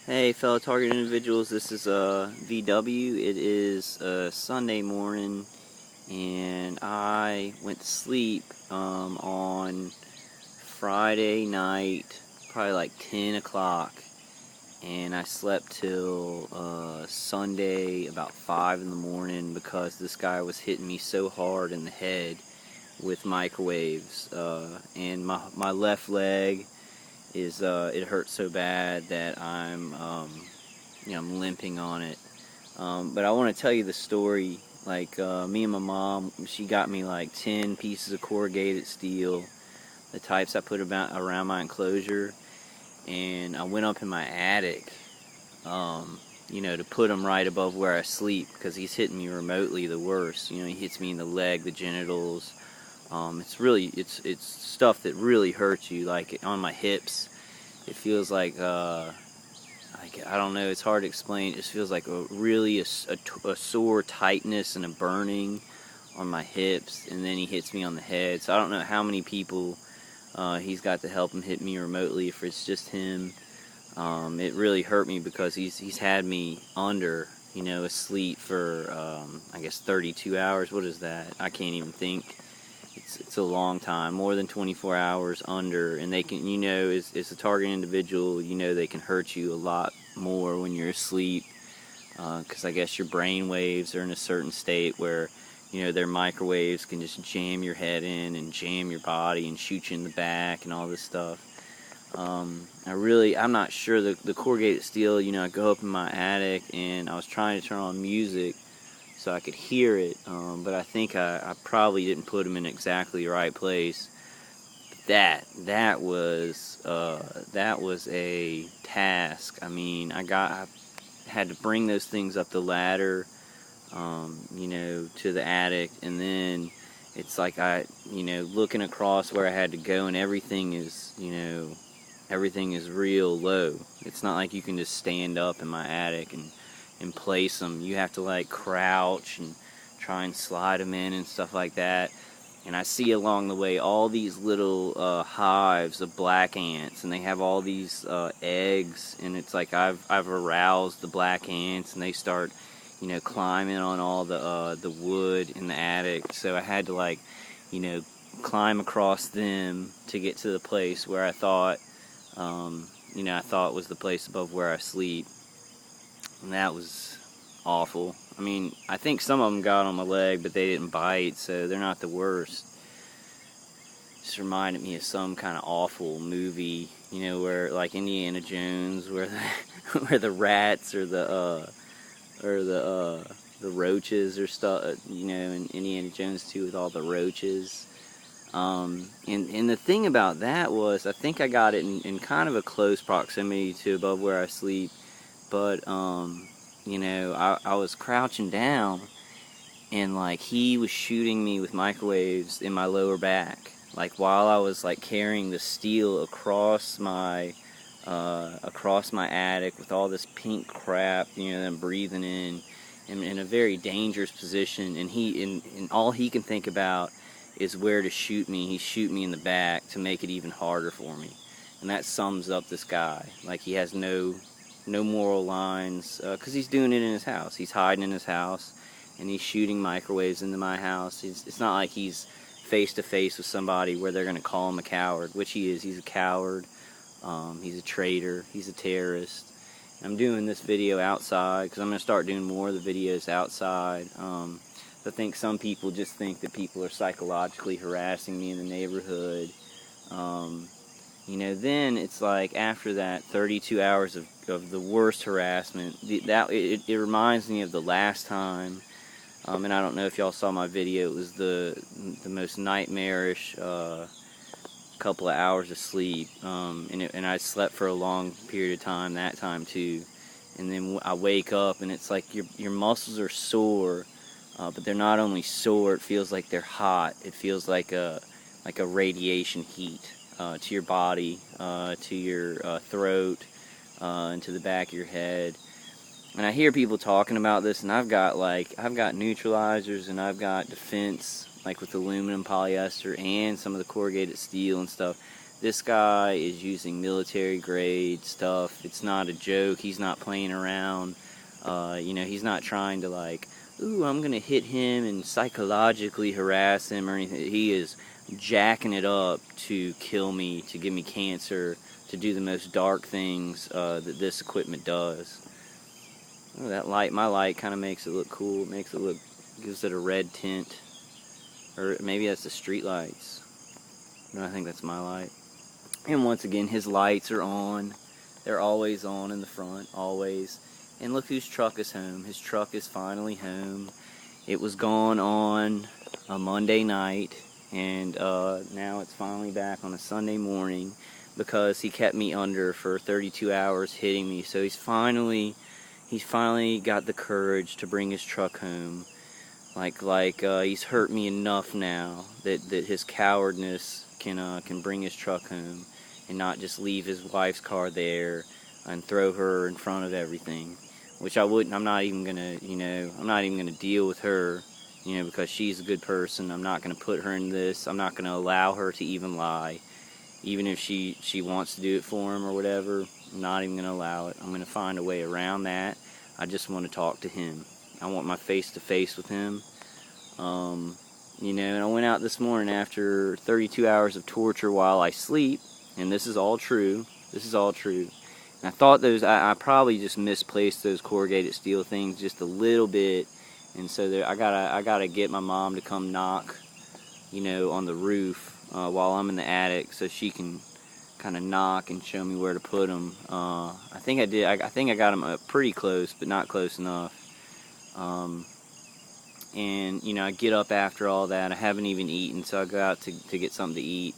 Hey fellow target individuals, this is VW. It is Sunday morning and I went to sleep on Friday night, probably like 10 o'clock, and I slept till Sunday about 5 in the morning because this guy was hitting me so hard in the head with microwaves, and my left leg is it hurts so bad that I'm limping on it. But I want to tell you the story. Like me and my mom, she got me like 10 pieces of corrugated steel, the types I put around my enclosure, and I went up in my attic, to put them right above where I sleep because he's hitting me remotely the worst. He hits me in the leg, the genitals. It's stuff that really hurts you, like on my hips. It feels like I don't know, it's hard to explain. It just feels like a sore tightness and a burning on my hips, and then he hits me on the head. So I don't know how many people he's got to help him hit me remotely, if it's just him. It really hurt me because he's had me under, asleep for I guess 32 hours. What is that? I can't even think. It's a long time, more than 24 hours under, and they can, as a target individual, they can hurt you a lot more when you're asleep, because I guess your brain waves are in a certain state where, their microwaves can just jam your head in and jam your body and shoot you in the back and all this stuff. I'm not sure, the corrugated steel, I go up in my attic and I was trying to turn on music so I could hear it, but I think I probably didn't put them in exactly the right place. That was a task. I mean, I had to bring those things up the ladder, to the attic, and then it's like looking across where I had to go, and everything is real low. It's not like you can just stand up in my attic and place them. You have to like crouch and try and slide them in and stuff like that. And I see along the way all these little hives of black ants, and they have all these eggs, and it's like I've aroused the black ants, and they start climbing on all the wood in the attic. So I had to climb across them to get to the place where I thought was the place above where I sleep. And that was awful. I mean, I think some of them got on my leg, but they didn't bite, so they're not the worst. Just reminded me of some kind of awful movie, where like Indiana Jones, where the rats or the roaches or stuff, in Indiana Jones 2 with all the roaches. And the thing about that was, I think I got it in kind of a close proximity to above where I sleep. But, I was crouching down, and, he was shooting me with microwaves in my lower back. While I was, carrying the steel across my attic with all this pink crap, that I'm breathing in a very dangerous position. And all he can think about is where to shoot me. He shoot me in the back to make it even harder for me. And that sums up this guy. He has no moral lines, because he's doing it in his house. He's hiding in his house, and he's shooting microwaves into my house. It's not like he's face to face with somebody where they're going to call him a coward, which he is. He's a coward. He's a traitor. He's a terrorist. I'm doing this video outside because I'm going to start doing more of the videos outside. I think some people just think that people are psychologically harassing me in the neighborhood. Then it's like after that 32 hours of the worst harassment, it reminds me of the last time, and I don't know if y'all saw my video. It was the most nightmarish couple of hours of sleep, and I slept for a long period of time that time too. And then I wake up and it's like your muscles are sore, but they're not only sore. It feels like they're hot. It feels like a radiation heat to your body, to your throat, and to the back of your head. And I hear people talking about this, and I've got neutralizers, and I've got defense, with aluminum, polyester, and some of the corrugated steel and stuff. This guy is using military grade stuff. It's not a joke. He's not playing around. He's not trying to like, ooh, I'm gonna hit him and psychologically harass him or anything. He is jacking it up to kill me, to give me cancer, to do the most dark things that this equipment does. Oh, that light, my light kind of makes it look cool. It makes it look, gives it a red tint. Or maybe that's the street lights. No, I think that's my light. And once again, his lights are on. They're always on in the front, always. And look whose truck is home. His truck is finally home. It was gone on a Monday night, and now it's finally back on a Sunday morning because he kept me under for 32 hours hitting me. So he's finally got the courage to bring his truck home. He's hurt me enough now that his cowardness can bring his truck home and not just leave his wife's car there and throw her in front of everything, which I wouldn't. I'm not even gonna deal with her, because she's a good person. I'm not gonna put her in this. I'm not gonna allow her to even lie, even if she wants to do it for him or whatever. I'm not even gonna allow it. I'm gonna find a way around that. I just want to talk to him. I want my face-to-face with him. And I went out this morning after 32 hours of torture while I sleep, and this is all true. This is all true. And I thought I probably just misplaced those corrugated steel things just a little bit, and so I gotta get my mom to come knock, on the roof while I'm in the attic, so she can kind of knock and show me where to put them. I think I did. I think I got them pretty close, but not close enough. And I get up after all that. I haven't even eaten, so I go out to get something to eat.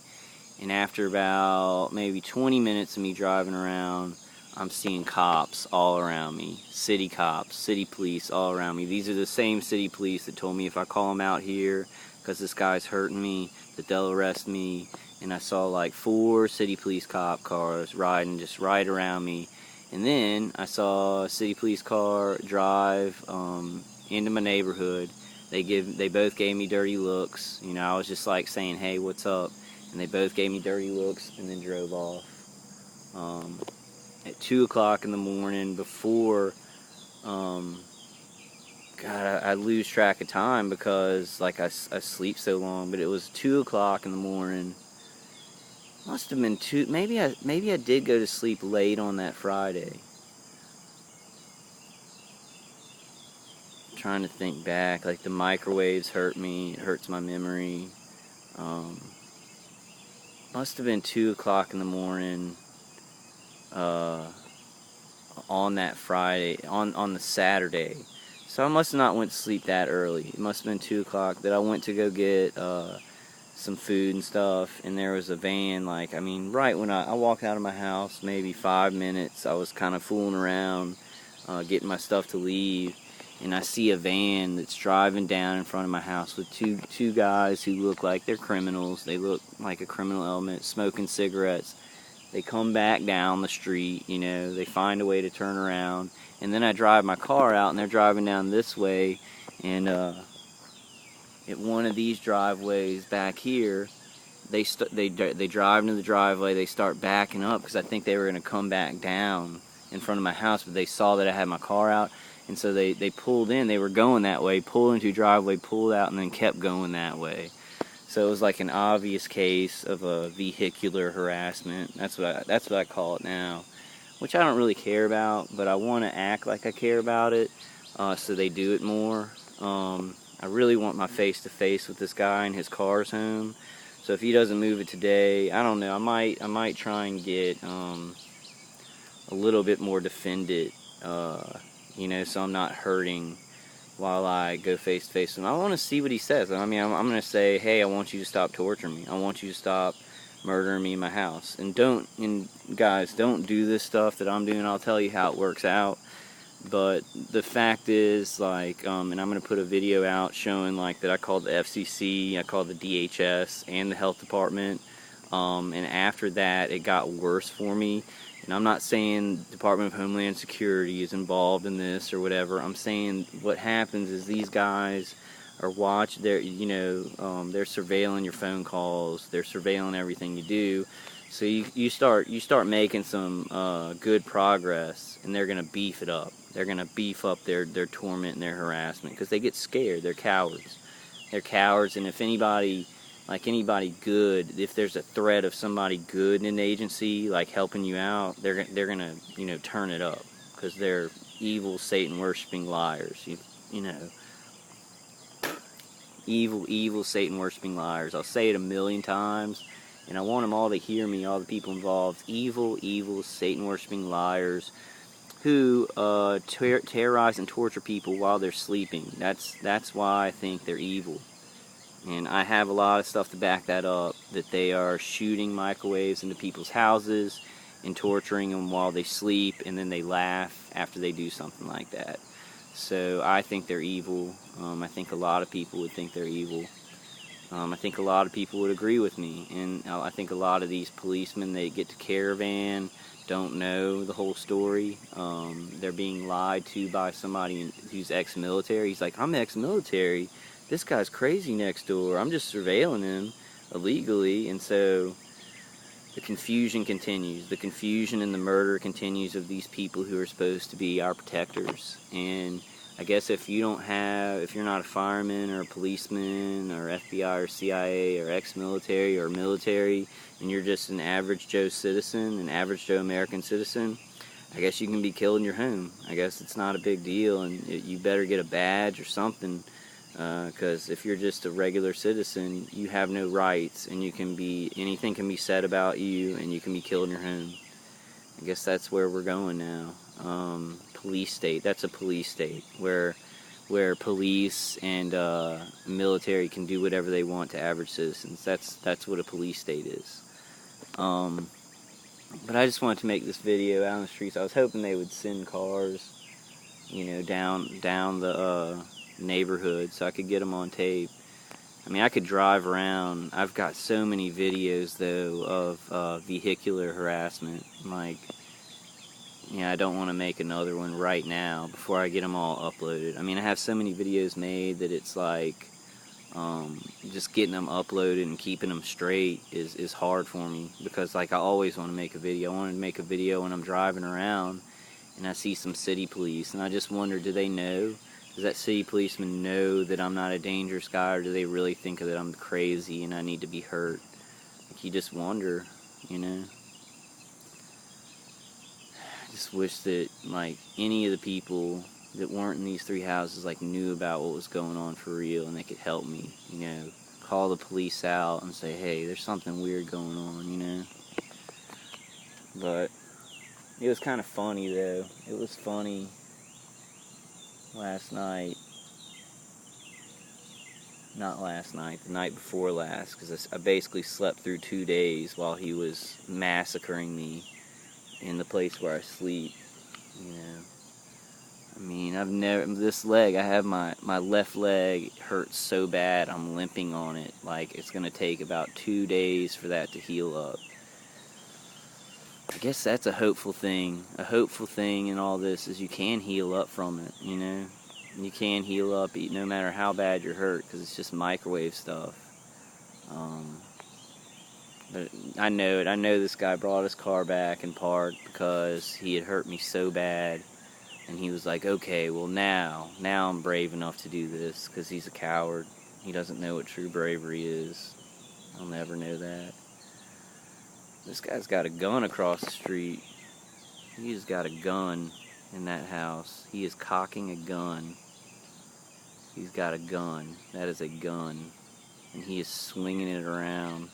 And after about maybe 20 minutes of me driving around, I'm seeing cops all around me. City cops, city police all around me. These are the same city police that told me if I call them out here because this guy's hurting me, that they'll arrest me. And I saw like 4 city police cop cars riding just right around me. And then I saw a city police car drive into my neighborhood. They both gave me dirty looks. I was just like saying, hey, what's up? And they both gave me dirty looks and then drove off. At 2 o'clock in the morning before, God, I lose track of time because like I sleep so long, but it was 2 o'clock in the morning. Must have been 2, maybe I did go to sleep late on that Friday. I'm trying to think back, like the microwaves hurt me, it hurts my memory. Must have been 2 o'clock in the morning on that Friday, on the Saturday. So I must have not went to sleep that early. It must have been 2 o'clock that I went to go get some food and stuff, and there was a van, right when I walked out of my house, maybe 5 minutes, I was kind of fooling around, getting my stuff to leave, and I see a van that's driving down in front of my house with two guys who look like they're criminals. They look like a criminal element, smoking cigarettes. They come back down the street, they find a way to turn around, and then I drive my car out, and they're driving down this way, and at one of these driveways back here, they drive into the driveway, they start backing up, because I think they were going to come back down in front of my house, but they saw that I had my car out, and so they pulled in. They were going that way, pulled into a driveway, pulled out, and then kept going that way. So it was like an obvious case of a vehicular harassment. That's what I call it now, which I don't really care about, but I want to act like I care about it, so they do it more. I really want my face-to-face with this guy and his car's home. So if he doesn't move it today, I don't know. I might try and get a little bit more defended, so I'm not hurting while I go face-to-face with him. I want to see what he says. I'm going to say, hey, I want you to stop torturing me. I want you to stop murdering me in my house. And guys, don't do this stuff that I'm doing. I'll tell you how it works out. But the fact is, and I'm going to put a video out showing, that I called the FCC, I called the DHS, and the health department. And after that, it got worse for me. And I'm not saying the Department of Homeland Security is involved in this or whatever. I'm saying what happens is these guys are they're surveilling your phone calls. They're surveilling everything you do. So you start making some good progress, and they're gonna beef it up. They're gonna beef up their torment and their harassment because they get scared. They're cowards. They're cowards, and if anybody, like anybody good, if there's a threat of somebody good in an agency like helping you out, they're gonna turn it up because they're evil, Satan worshiping liars. You know, evil, Satan worshiping liars. I'll say it a million times, and I want them all to hear me, all the people involved. Evil, Satan worshiping liars who terrorize and torture people while they're sleeping. That's why I think they're evil. And I have a lot of stuff to back that up, that they are shooting microwaves into people's houses and torturing them while they sleep, and then they laugh after they do something like that. So I think they're evil. I think a lot of people would think they're evil. I think a lot of people would agree with me. And I think a lot of these policemen, they get to Caravan, don't know the whole story. They're being lied to by somebody who's ex-military. He's like, I'm ex-military. This guy's crazy next door. I'm just surveilling him illegally. And so the confusion continues. The confusion and the murder continues of these people who are supposed to be our protectors. And I guess if you're not a fireman or a policeman or FBI or CIA or ex-military or military, and you're just an average Joe citizen, an average Joe American citizen, I guess you can be killed in your home. I guess it's not a big deal, and you better get a badge or something, because if you're just a regular citizen, you have no rights, and anything can be said about you, and you can be killed in your home. I guess that's where we're going now. Police state. That's a police state where police and military can do whatever they want to average citizens. That's what a police state is. But I just wanted to make this video out on the streets. I was hoping they would send cars, down the neighborhood so I could get them on tape. I mean, I could drive around. I've got so many videos, though, of vehicular harassment. Like, I don't want to make another one right now before I get them all uploaded. I mean, I have so many videos made that it's like, just getting them uploaded and keeping them straight is hard for me, because like I always want to make a video. I wanted to make a video when I'm driving around and I see some city police, and I just wonder, do they know? Does that city policeman know that I'm not a dangerous guy, or do they really think that I'm crazy and I need to be hurt? Like, you just wonder, I just wish that like any of the people that weren't in these three houses like knew about what was going on for real, and they could help me, call the police out and say, hey, there's something weird going on, But it was kind of funny, though. It was funny last night. Not last night, the night before last, because I basically slept through 2 days while he was massacring me in the place where I sleep, I mean, this leg, I have my left leg hurts so bad, I'm limping on it. Like, it's going to take about 2 days for that to heal up. I guess that's a hopeful thing. A hopeful thing in all this is you can heal up from it, You can heal up no matter how bad you're hurt, because it's just microwave stuff. But I know it. I know this guy brought his car back and parked because he had hurt me so bad. And he was like, okay, well now I'm brave enough to do this, because he's a coward. He doesn't know what true bravery is. I'll never know that. This guy's got a gun across the street. He's got a gun in that house. He is cocking a gun. He's got a gun. That is a gun. And he is swinging it around.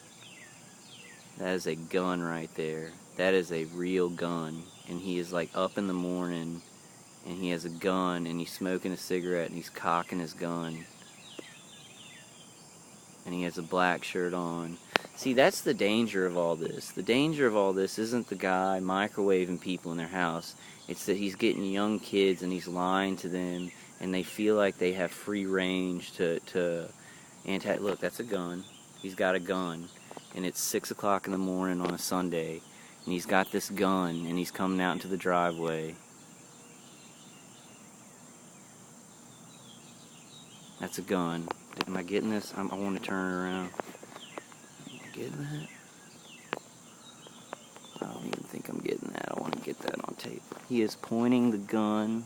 That is a gun right there. That is a real gun. And he is like up in the morning, and he has a gun, and he's smoking a cigarette, and he's cocking his gun. And he has a black shirt on. See, that's the danger of all this. The danger of all this isn't the guy microwaving people in their house. It's that he's getting young kids, and he's lying to them, and they feel like they have free range to look, that's a gun. He's got a gun. And it's 6 o'clock in the morning on a Sunday, and he's got this gun, and he's coming out into the driveway. That's a gun. Am I getting this? I want to turn it around. Am I getting that? I don't even think I'm getting that. I want to get that on tape. He is pointing the gun.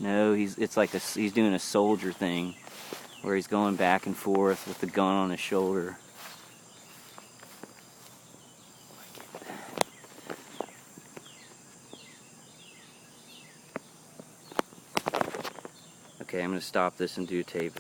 No, it's like he's doing a soldier thing where he's going back and forth with the gun on his shoulder. Okay, I'm going to stop this and do tape.